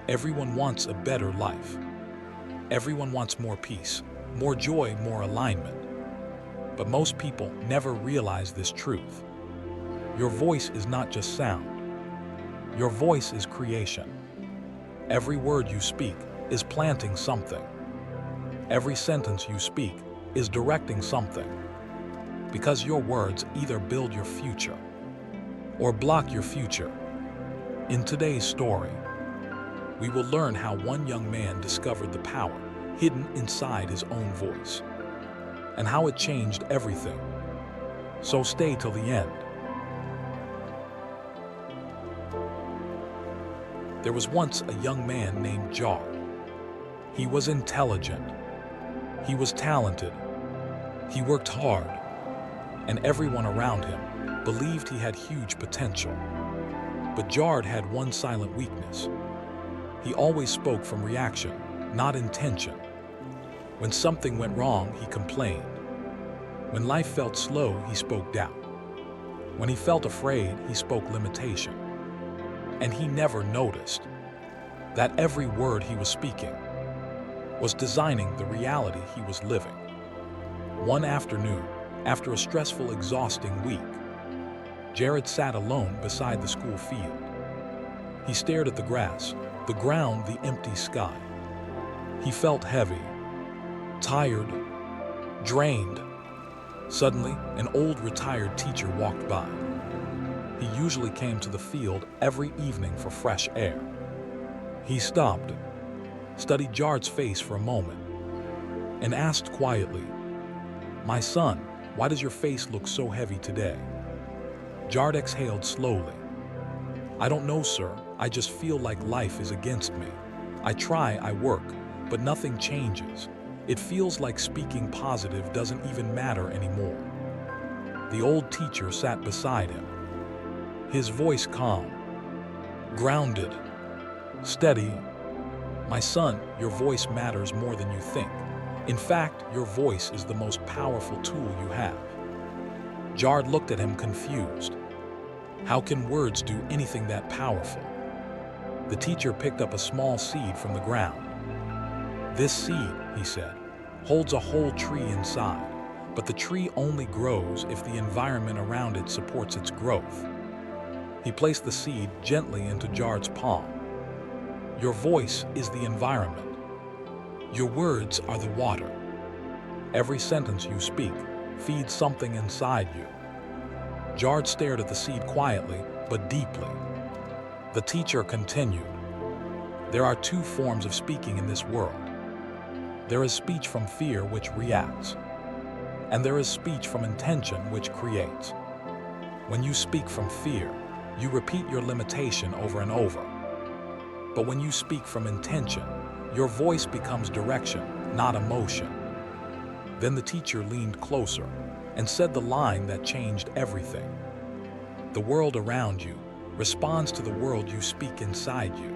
Everyone wants a better life. Everyone wants more peace, more joy, more alignment. But most people never realize this truth. Your voice is not just sound. Your voice is creation. Every word you speak is planting something. Every sentence you speak is directing something. Because your words either build your future or block your future. In today's story, we will learn how one young man discovered the power hidden inside his own voice and how it changed everything. So stay till the end. There was once a young man named Jard. He was intelligent. He was talented. He worked hard, and everyone around him believed he had huge potential. But Jard had one silent weakness. He always spoke from reaction, not intention. When something went wrong, he complained. When life felt slow, he spoke doubt. When he felt afraid, he spoke limitation. And he never noticed that every word he was speaking was designing the reality he was living. One afternoon, after a stressful, exhausting week, Jared sat alone beside the school field. He stared at the grass, the ground, the empty sky. He felt heavy, tired, drained. Suddenly, an old retired teacher walked by. He usually came to the field every evening for fresh air. He stopped, studied Jard's face for a moment, and asked quietly, "My son, why does your face look so heavy today?" Jard exhaled slowly. "I don't know, sir. I just feel like life is against me. I try, I work, but nothing changes. It feels like speaking positive doesn't even matter anymore." The old teacher sat beside him, his voice calm, grounded, steady. "My son, your voice matters more than you think. In fact, your voice is the most powerful tool you have." Jard looked at him confused. How can words do anything that powerful? The teacher picked up a small seed from the ground. "This seed," he said, "holds a whole tree inside, but the tree only grows if the environment around it supports its growth." He placed the seed gently into Jard's palm. "Your voice is the environment. Your words are the water. Every sentence you speak feeds something inside you." Jard stared at the seed quietly but deeply. The teacher continued, "There are two forms of speaking in this world. There is speech from fear, which reacts, and there is speech from intention, which creates. When you speak from fear, you repeat your limitation over and over. But when you speak from intention, your voice becomes direction, not emotion." Then the teacher leaned closer and said the line that changed everything. "The world around you responds to the world you speak inside you."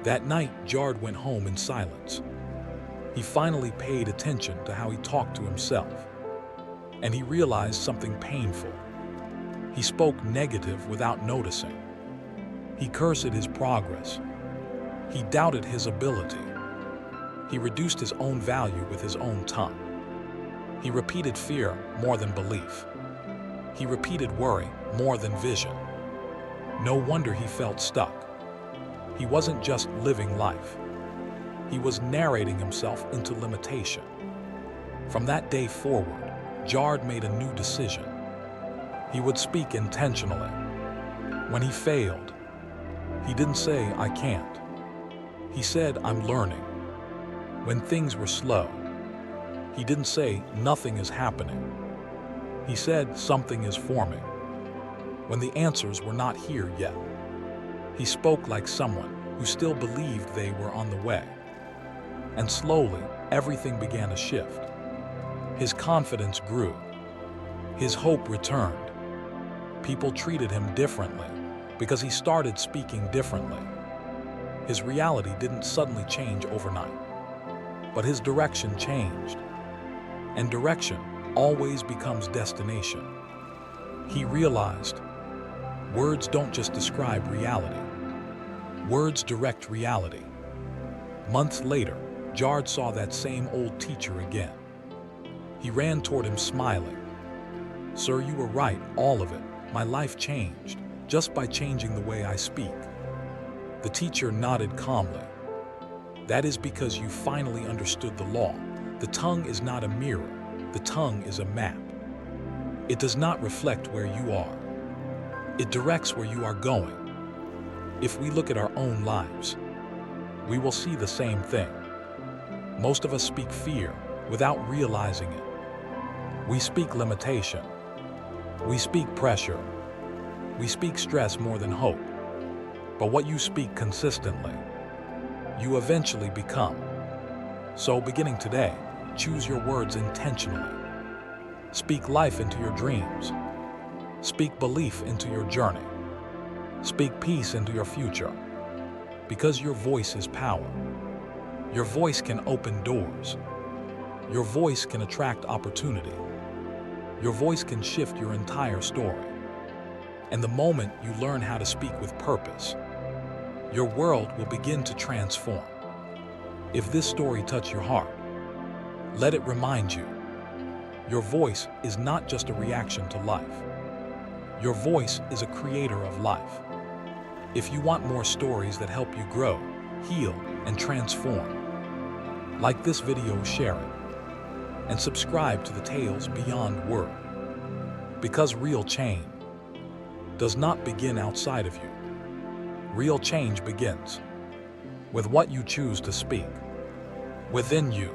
That night, Jard went home in silence. He finally paid attention to how he talked to himself, and he realized something painful. He spoke negative without noticing. He cursed his progress. He doubted his ability. He reduced his own value with his own tongue. He repeated fear more than belief. He repeated worry more than vision. No wonder he felt stuck. He wasn't just living life. He was narrating himself into limitation. From that day forward, Jard made a new decision. He would speak intentionally. When he failed, he didn't say, "I can't." He said, "I'm learning." When things were slow, he didn't say, "Nothing is happening." He said, "Something is forming." When the answers were not here yet, he spoke like someone who still believed they were on the way. And slowly, everything began to shift. His confidence grew. His hope returned. People treated him differently because he started speaking differently. His reality didn't suddenly change overnight, but his direction changed. And direction always becomes destination. He realized words don't just describe reality. Words direct reality. Months later, Jard saw that same old teacher again. He ran toward him smiling. "Sir, you were right, all of it. My life changed, just by changing the way I speak." The teacher nodded calmly. "That is because you finally understood the law. The tongue is not a mirror. The tongue is a map. It does not reflect where you are. It directs where you are going." If we look at our own lives, we will see the same thing. Most of us speak fear without realizing it. We speak limitation. We speak pressure. We speak stress more than hope. But what you speak consistently, you eventually become. So beginning today, choose your words intentionally. Speak life into your dreams. Speak belief into your journey. Speak peace into your future. Because your voice is power. Your voice can open doors. Your voice can attract opportunity. Your voice can shift your entire story. And the moment you learn how to speak with purpose, your world will begin to transform. If this story touched your heart, let it remind you, your voice is not just a reaction to life. Your voice is a creator of life. If you want more stories that help you grow, heal, and transform, like this video, share it, and subscribe to the Tales Beyond Word. Because real change does not begin outside of you. Real change begins with what you choose to speak within you.